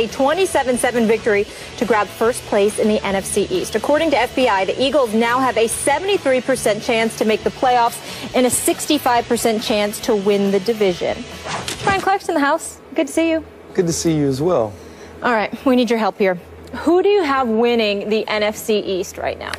A 27-7 victory to grab first place in the NFC East. According to FBI, the Eagles now have a 73% chance to make the playoffs and a 65% chance to win the division. Ryan Clark's in the house. Good to see you. Good to see you as well. All right, we need your help here. Who do you have winning the NFC East right now?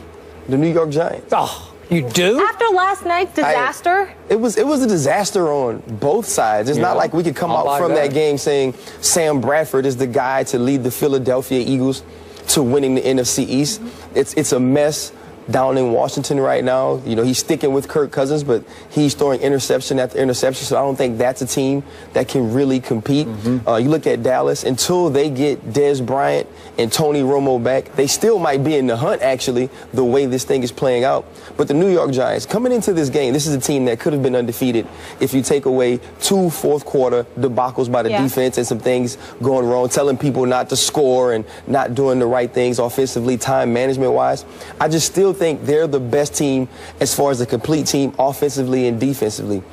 The New York Giants. Oh, you do? After last night's disaster? It was a disaster on both sides. It's not like we could come out from that game saying Sam Bradford is the guy to lead the Philadelphia Eagles to winning the NFC East. It's a mess down in Washington right now. You know, he's sticking with Kirk Cousins, but he's throwing interception after interception, so I don't think that's a team that can really compete. You look at Dallas, until they get Dez Bryant and Tony Romo back, they still might be in the hunt, actually, the way this thing is playing out. But the New York Giants, coming into this game, this is a team that could have been undefeated if you take away 2 fourth-quarter debacles by the defense and some things going wrong, telling people not to score and not doing the right things offensively, time management-wise. I just still think they're the best team as far as a complete team offensively and defensively.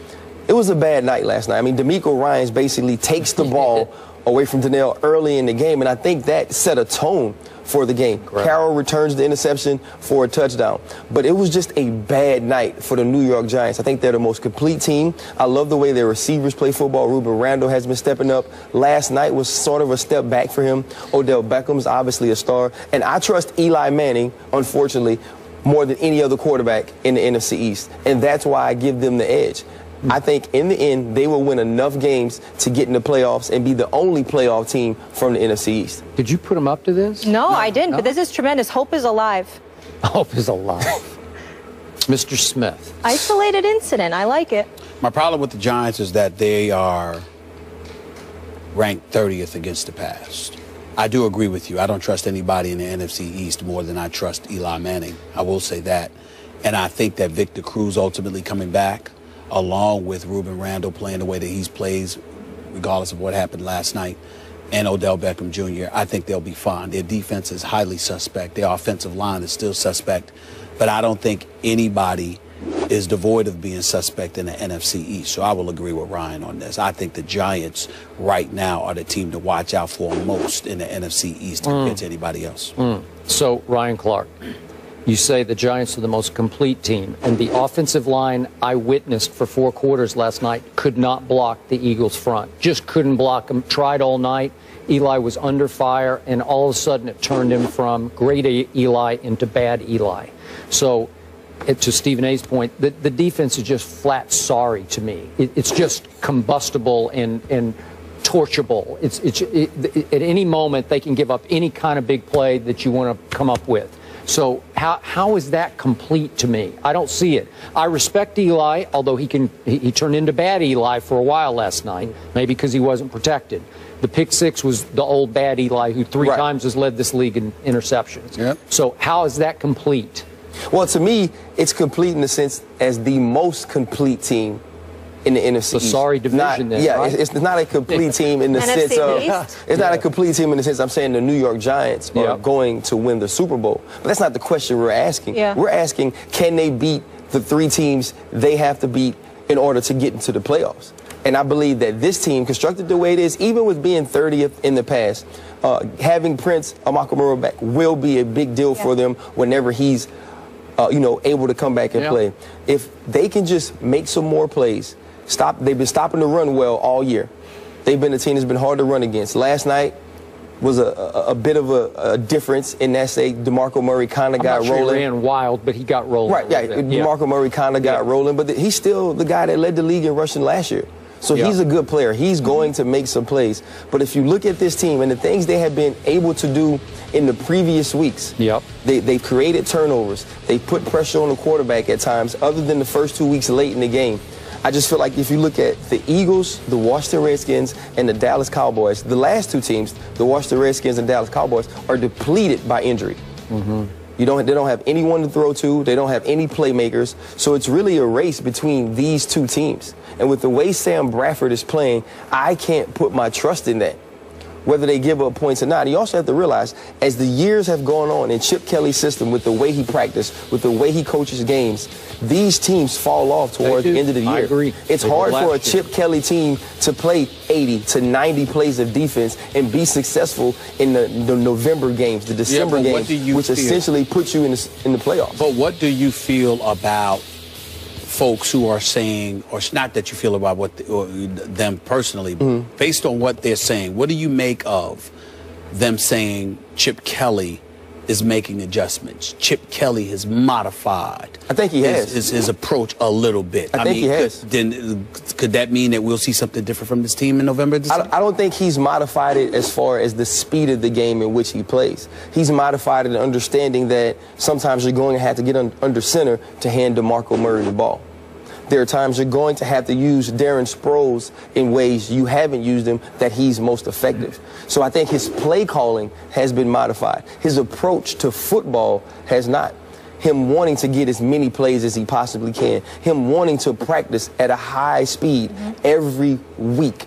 It was a bad night last night. I mean, DeMeco Ryans basically takes the ball away from Donnell early in the game, and I think that set a tone for the game. Carroll returns the interception for a touchdown. But it was just a bad night for the New York Giants. I think they're the most complete team. I love the way their receivers play football. Ruben Randle has been stepping up. Last night was sort of a step back for him. Odell Beckham's obviously a star. And I trust Eli Manning, unfortunately, more than any other quarterback in the NFC East. And that's why I give them the edge. I think in the end, they will win enough games to get in the playoffs and be the only playoff team from the NFC East. Did you put them up to this? No, I didn't, but this is tremendous. Hope is alive. Hope is alive. Mr. Smith. Isolated incident. I like it. My problem with the Giants is that they are ranked 30th against the pass. I do agree with you. I don't trust anybody in the NFC East more than I trust Eli Manning. I will say that. And I think that Victor Cruz ultimately coming back, along with Ruben Randle playing the way that he plays, regardless of what happened last night, and Odell Beckham Jr., I think they'll be fine. Their defense is highly suspect. Their offensive line is still suspect. But I don't think anybody is devoid of being suspect in the NFC East. So I will agree with Ryan on this. I think the Giants right now are the team to watch out for most in the NFC East compared to anybody else. So, Ryan Clark, you say the Giants are the most complete team, and the offensive line I witnessed for 4 quarters last night could not block the Eagles' front. Just couldn't block them. Tried all night. Eli was under fire, and all of a sudden it turned him from great Eli into bad Eli. So, to Stephen A's point, the defense is just flat sorry to me. It's just combustible and torchable. At any moment they can give up any kind of big play that you want to come up with. So how is that complete to me? I don't see it. I respect Eli, although he turned into bad Eli for a while last night, maybe because he wasn't protected. The pick six was the old bad Eli who 3 times has led this league in interceptions. So how is that complete? Well, to me, it's complete in the sense as the most complete team in the NFC East. The sorry division then, right? It's not a complete team in the sense of, it's not a complete team in the sense I'm saying the New York Giants are going to win the Super Bowl. But that's not the question we're asking. We're asking, can they beat the 3 teams they have to beat in order to get into the playoffs? And I believe that this team, constructed the way it is, even with being 30th in the past, having Prince Amukamara back will be a big deal for them whenever he's able to come back and play. If they can just make some more plays, they've been stopping the run well all year. They've been a team that's been hard to run against. Last night was a bit of a difference in that, say, DeMarco Murray kind of got rolling. He ran wild, but he got rolling. DeMarco Murray kind of got rolling, but he's still the guy that led the league in rushing last year. So he's a good player. He's going to make some plays. But if you look at this team and the things they have been able to do in the previous weeks, they've created turnovers. They put pressure on the quarterback at times, other than the first 2 weeks late in the game. I just feel like if you look at the Eagles, the Washington Redskins, and the Dallas Cowboys, the last 2 teams, the Washington Redskins and Dallas Cowboys, are depleted by injury. They don't have anyone to throw to. They don't have any playmakers. So it's really a race between these 2 teams. And with the way Sam Bradford is playing, I can't put my trust in that. whether they give up points or not. You also have to realize, as the years have gone on in Chip Kelly's system, with the way he practiced, with the way he coaches games, these teams fall off towards the end of the year. I agree. It's hard for a Chip Kelly team to play 80 to 90 plays of defense and be successful in the November games, the December games, which essentially put you in the playoffs. But what do you feel about folks who are saying, or it's not that you feel about what them personally, but based on what they're saying, what do you make of them saying Chip Kelly is making adjustments? Chip Kelly has modified. I think he has his approach a little bit. I think he has. Then could that mean that we'll see something different from this team in November? I don't think he's modified it as far as the speed of the game in which he plays. He's modified it in understanding that sometimes you're going to have to get under center to hand DeMarco Murray the ball. There are times you're going to have to use Darren Sproles in ways you haven't used him that he's most effective. So I think his play calling has been modified. His approach to football has not. Him wanting to get as many plays as he possibly can. Him wanting to practice at a high speed every week.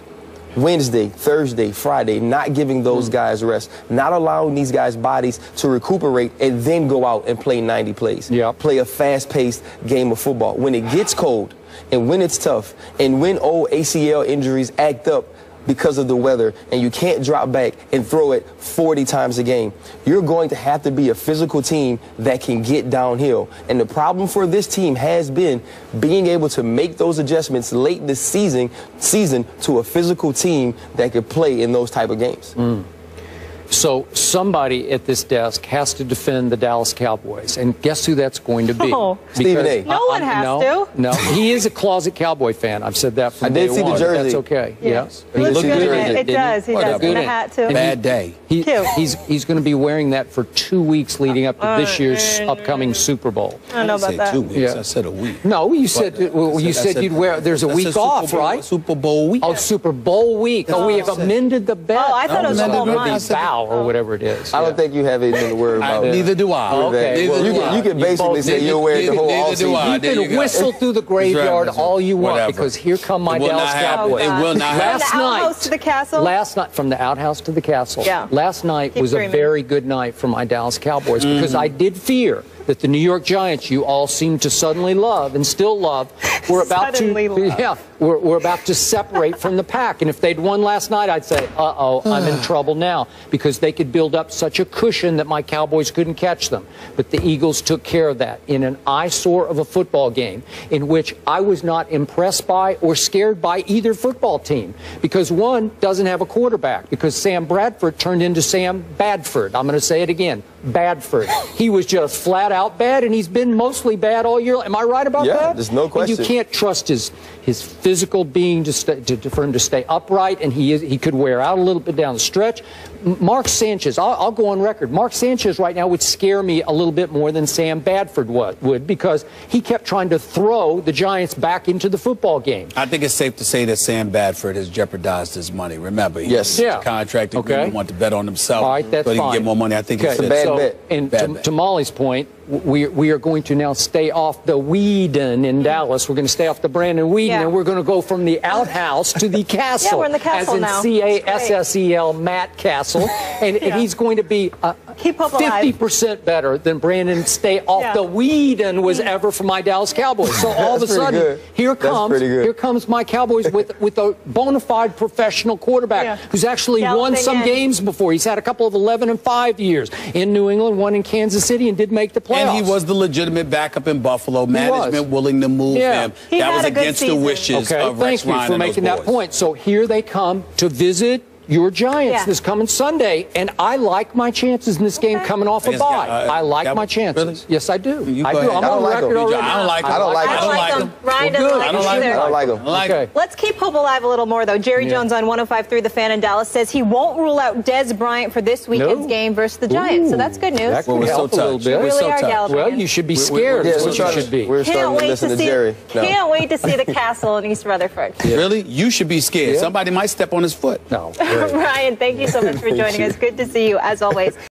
Wednesday, Thursday, Friday, not giving those guys rest, not allowing these guys' bodies to recuperate and then go out and play 90 plays. Play a fast-paced game of football. When it gets cold and when it's tough and when old ACL injuries act up because of the weather and you can't drop back and throw it 40 times a game, you're going to have to be a physical team that can get downhill. And the problem for this team has been being able to make those adjustments late this season to a physical team that could play in those type of games. So somebody at this desk has to defend the Dallas Cowboys. And guess who that's going to be? Oh, Stephen A. No one has to. No, he is a closet Cowboy fan. I've said that from day one. I did see the jersey. That's okay. Yes. He looks looked good good in it. It does. He does. In a hat, too. Bad day. He's going to be wearing that for 2 weeks leading up to this year's upcoming Super Bowl. I don't know about that. 2 weeks. I said a week. No, you said you'd wear. There's a week off, right? Super Bowl week. Oh, Super Bowl week. Oh, we have amended the bet. Oh, I thought it was a whole month. The vow or whatever it is. I don't think you have anything to worry about. Neither do I. Okay. You can basically say you'll wear it the whole offseason. You can whistle through the graveyard all you want because here come my Dallas Cowboys. It will not happen. From the outhouse to the castle? Last night, from the outhouse to the castle. Yeah. Last night was a very good night for my Dallas Cowboys because I did fear that the New York Giants, you all seem to suddenly love and still love, we're about we're about to separate from the pack. And if they'd won last night, I'd say, uh-oh, I'm in trouble now, because they could build up such a cushion that my Cowboys couldn't catch them. But the Eagles took care of that in an eyesore of a football game in which I was not impressed by or scared by either football team, because one doesn't have a quarterback, because Sam Bradford turned into Sam Badford. I'm going to say it again, Badford. He was just flat out bad, and he's been mostly bad all year. Am I right about that? Yeah, there's no question. And you can't trust his physical being for him to stay upright, and he could wear out a little bit down the stretch. Mark Sanchez, I'll go on record. Mark Sanchez right now would scare me a little bit more than Sam Badford would, because he kept trying to throw the Giants back into the football game. I think it's safe to say that Sam Badford has jeopardized his money. Remember, he has a contract agreement. He wanted to bet on himself, all right, that's so he can fine. get more money. I think it's a bad bet. And to Molly's point, we are going to now stay off the Whedon in Dallas. We're going to stay off the Brandon Whedon, and we're going to go from the outhouse to the castle. Yeah, we're in the castle now. As in C-A-S-S-E-L, Matt Castle. And he's going to be 50% better than Brandon stay off the Whedon was ever for my Dallas Cowboys. So all of a sudden, here comes my Cowboys with a bona fide professional quarterback who's actually won some games before. He's had a couple of 11-5 years in New England, one in Kansas City, and did make the playoffs. And he was the legitimate backup in Buffalo. Management willing to move him. That was against the wishes of Rex Ryan. Thank you for making that point. So here they come to visit your Giants this coming Sunday, and I like my chances in this game coming off a bye. I like my chances. Really? Yes, I do. I'm on record already. I don't like them. Ryan doesn't like them either. I don't like them. Okay. Let's keep hope alive a little more, though. Jerry Jones on 105.3 The Fan in Dallas says he won't rule out Dez Bryant for this weekend's game versus the Giants. So that's good news. That could help a little bit. We really are gallivanting. Well, you should be scared. That's what you should be. We're starting to listen to Jerry. Can't wait to see the castle in East Rutherford. Really? You should be scared. Somebody might step on his foot. No. Ryan, thank you so much for joining us. Good to see you, as always.